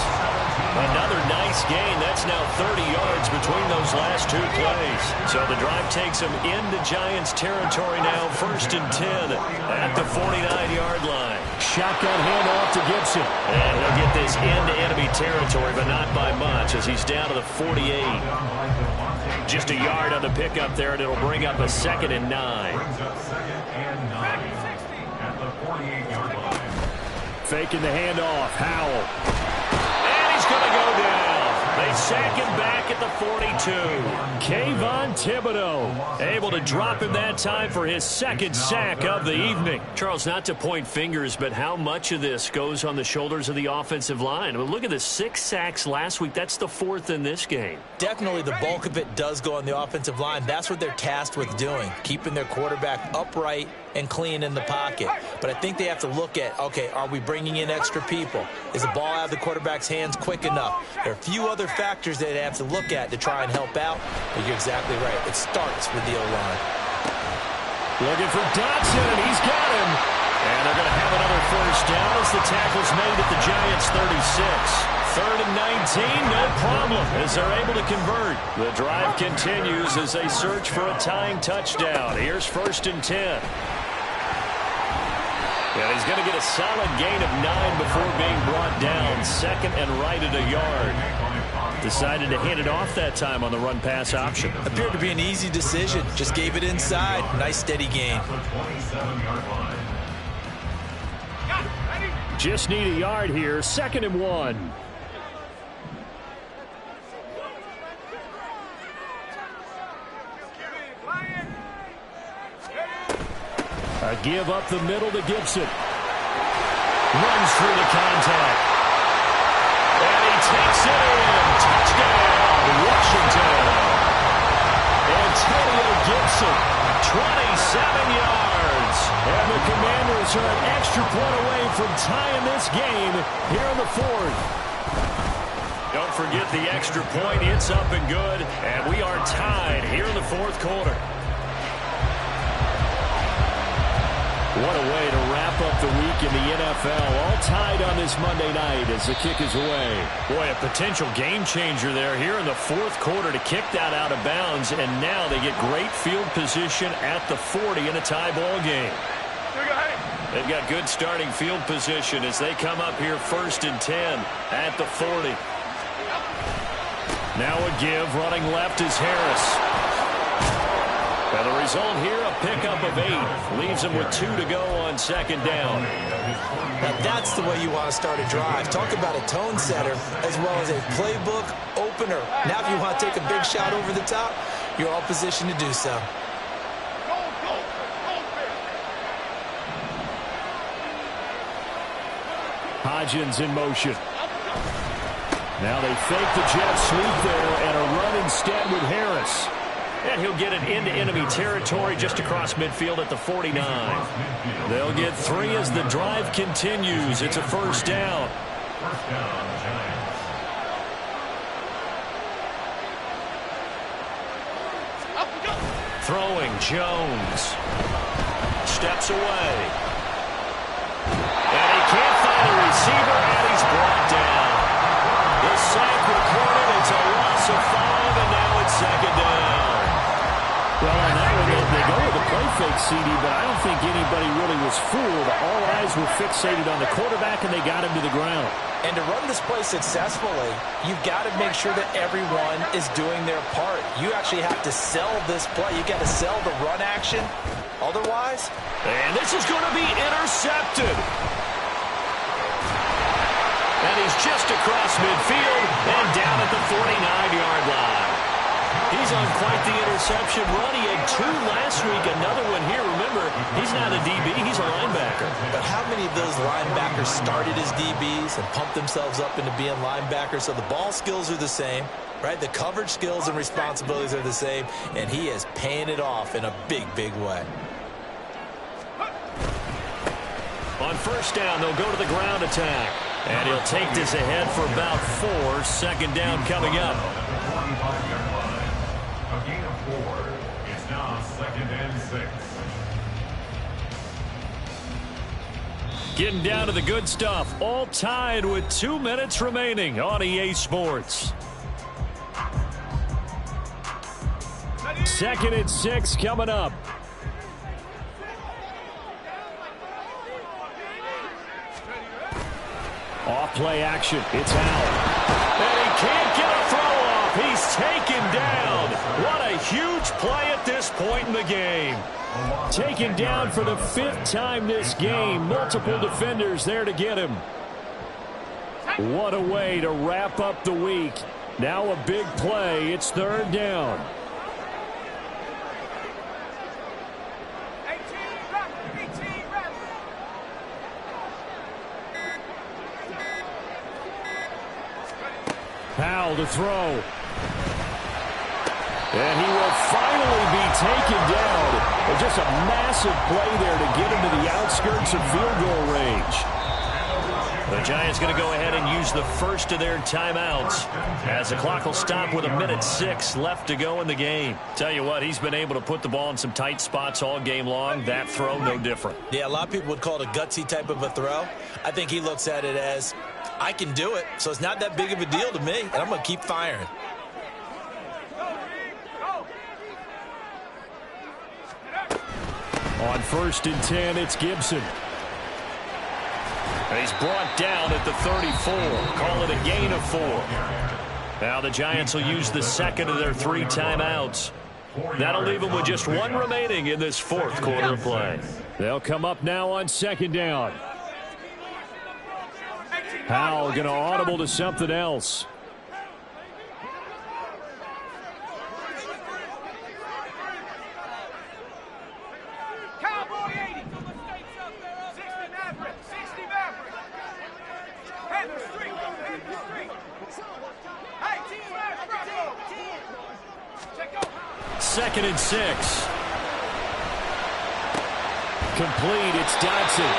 S5: Another nice gain. That's now 30 yards between those last two plays. So the drive takes them into Giants territory now, 1st and 10 at the 49-yard line. Shotgun handoff to Gibson. And he'll get this into enemy territory, but not by much as he's down to the 48. Just a yard on the pickup there, and it'll bring up a 2nd and 9. Faking the handoff. Howell. Going to go down. They sack him back at the 42. Kayvon Thibodeau able to drop him that time for his 2nd sack of the evening. Charles, not to point fingers, but how much of this goes on the shoulders of the offensive line? I mean, look at the 6 sacks last week. That's the 4th in this game.
S7: Definitely the bulk of it does go on the offensive line. That's what they're tasked with doing, keeping their quarterback upright and clean in the pocket. But I think they have to look at, okay, are we bringing in extra people? Is the ball out of the quarterback's hands quick enough? There are a few other factors that they have to look at to try and help out, but you're exactly right. It starts with the O-line.
S5: Looking for Dotson, and he's got him. And they're going to have another first down as the tackle's made at the Giants' 36. 3rd and 19, no problem, as they're able to convert. The drive continues as they search for a tying touchdown. Here's 1st and 10. And he's going to get a solid gain of 9 before being brought down. 2nd and right at a yard. Decided to hand it off that time on the run-pass option.
S7: Appeared to be an easy decision. Just gave it inside. Nice steady gain.
S5: Just need a yard here. 2nd and 1. A give up the middle to Gibson. Runs through the contact. And he takes it in. Touchdown, Washington. Antonio Gibson, 27 yards. And the Commanders are an extra point away from tying this game here in the 4th. Don't forget the extra point. It's up and good. And we are tied here in the 4th quarter. What a way to wrap up the week in the NFL. All tied on this Monday night as the kick is away. Boy, a potential game changer there here in the 4th quarter to kick that out of bounds. And now they get great field position at the 40 in a tie ball game. They've got good starting field position as they come up here 1st and 10 at the 40. Now a give. Running left is Harris. And the result here, a pickup of 8. Leaves them with 2 to go on 2nd down.
S7: Now that's the way you want to start a drive. Talk about a tone setter as well as a playbook opener. Now if you want to take a big shot over the top, you're all positioned to do so.
S5: Hodgins in motion. Now they fake the jet sweep there and a run instead with Harris. And he'll get it into enemy territory just across midfield at the 49. They'll get 3 as the drive continues. It's a 1st down. Throwing, Jones. Steps away. And he can't find a receiver, and he's brought down. The sack recorded. It's a loss of 5, and now it's 2nd down. Well, on that one, they go with the play fake, CD, but I don't think anybody really was fooled. All eyes were fixated on the quarterback, and they got him to the ground.
S7: And to run this play successfully, you've got to make sure that everyone is doing their part. You actually have to sell this play. You've got to sell the run action. Otherwise...
S5: And this is going to be intercepted. And he's just across midfield and down at the 49-yard line. He's on quite the interception run. He had 2 last week, another one here. Remember, he's not a DB, he's a linebacker.
S7: But how many of those linebackers started as DBs and pumped themselves up into being linebackers? So the ball skills are the same, right? The coverage skills and responsibilities are the same, and he is paying it off in a big, big way.
S5: On 1st down, they'll go to the ground attack. And he'll take this ahead for about 4. 2nd down coming up.
S6: A gain of 4. It's now 2nd and 6.
S5: Getting down to the good stuff. All tied with 2 minutes remaining on EA Sports. 2nd and 6 coming up. Off play action. It's Allen. And he can't get a throw off. He's taken down. What a huge play at this point in the game. Taken down for the 5th time this game. Multiple defenders there to get him. What a way to wrap up the week. Now a big play. It's 3rd down. Powell to throw. And he will finally be taken down. And just a massive play there to get him to the outskirts of field goal range. The Giants going to go ahead and use the first of their timeouts as the clock will stop with 1:06 left to go in the game. Tell you what, he's been able to put the ball in some tight spots all game long. That throw, no different.
S7: Yeah, a lot of people would call it a gutsy type of a throw. I think he looks at it as I can do it, so it's not that big of a deal to me, and I'm going to keep firing.
S5: On 1st and 10, it's Gibson. He's brought down at the 34. Call it a gain of 4. Now the Giants will use the second of their 3 timeouts. That'll leave them with just 1 remaining in this 4th quarter of play. They'll come up now on 2nd down. Howell going to audible to something else. Second and 6. Complete. It's Dodson.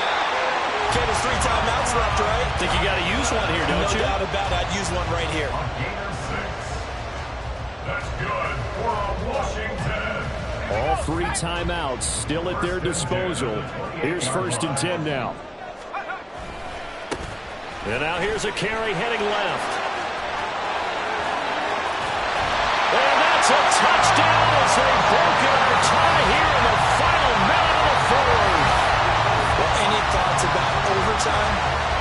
S7: Okay, there's 3 timeouts left, right?
S5: I think you got to use one here, don't you?
S7: No doubt about it. I'd use one right here.
S6: That's good for Washington.
S5: All 3 timeouts still at their disposal. Here's 1st and 10 now. And now here's a carry heading left. And that's a touchdown as they've broken our tie here in the final minute of the 4th.
S7: Well, any thoughts about overtime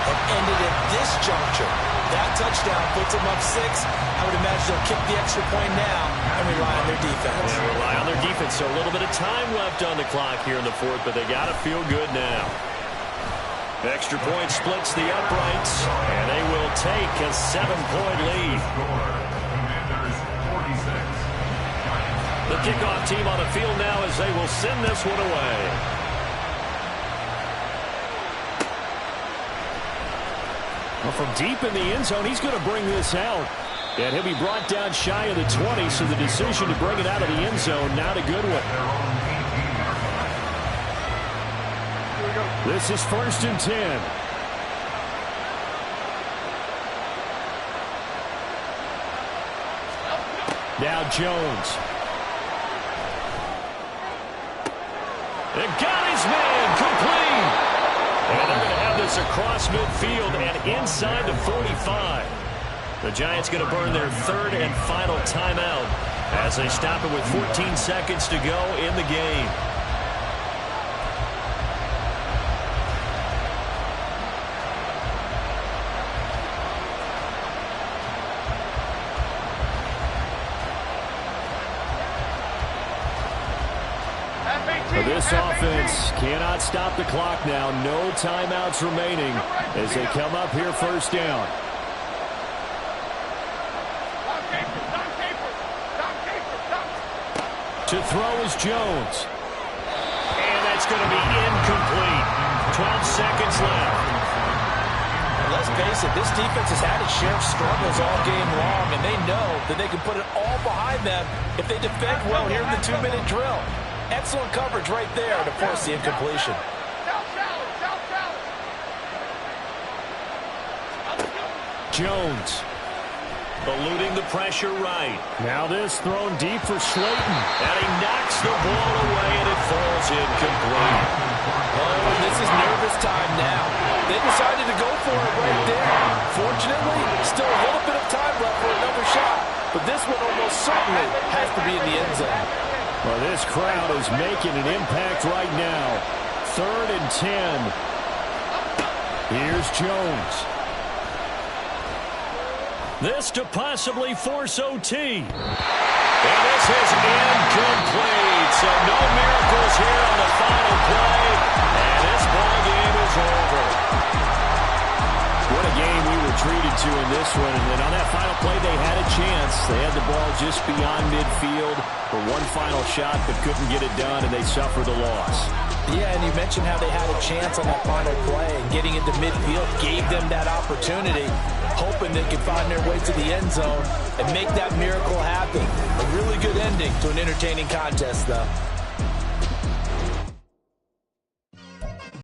S7: have ended at this juncture. That touchdown puts them up 6. I would imagine they'll kick the extra point now and rely on their defense.
S5: Yeah, rely on their defense. So a little bit of time left on the clock here in the 4th, but they got to feel good now. Extra point splits the uprights, and they will take a 7-point lead. The kickoff team on the field now as they will send this one away. Well, from deep in the end zone, he's going to bring this out. And he'll be brought down shy of the 20, so the decision to bring it out of the end zone, not a good one. This is 1st and 10. Now Jones. They got his man complete. And they're going to have this across midfield and inside the 45. The Giants going to burn their 3rd and final timeout as they stop it with 14 seconds to go in the game. This offense cannot stop the clock now. No timeouts remaining as they come up here 1st down. To throw is Jones. And that's going to be incomplete. 12 seconds left.
S7: Let's face it, this defense has had its share of struggles all game long, and they know that they can put it all behind them if they defend well here in the 2-minute drill. Excellent coverage right there to force the incompletion.
S5: Jones eluding the pressure right. Now this thrown deep for Slayton. And he knocks the ball away and it falls incomplete.
S7: Oh, this is nervous time now. They decided to go for it right there. Fortunately, still a little bit of time left for another shot. But this one almost certainly has to be in the end zone.
S5: Well, this crowd is making an impact right now. 3rd and 10. Here's Jones. This to possibly force OT. And this is incomplete. So no miracles here on the final play. And this ball game is over. What a game we were treated to in this one. And then on that final play, they had a chance. They had the ball just beyond midfield for one final shot, but couldn't get it done, and they suffered the loss.
S7: Yeah, and you mentioned how they had a chance on that final play, and getting into midfield gave them that opportunity, hoping they could find their way to the end zone and make that miracle happen. A really good ending to an entertaining contest, though.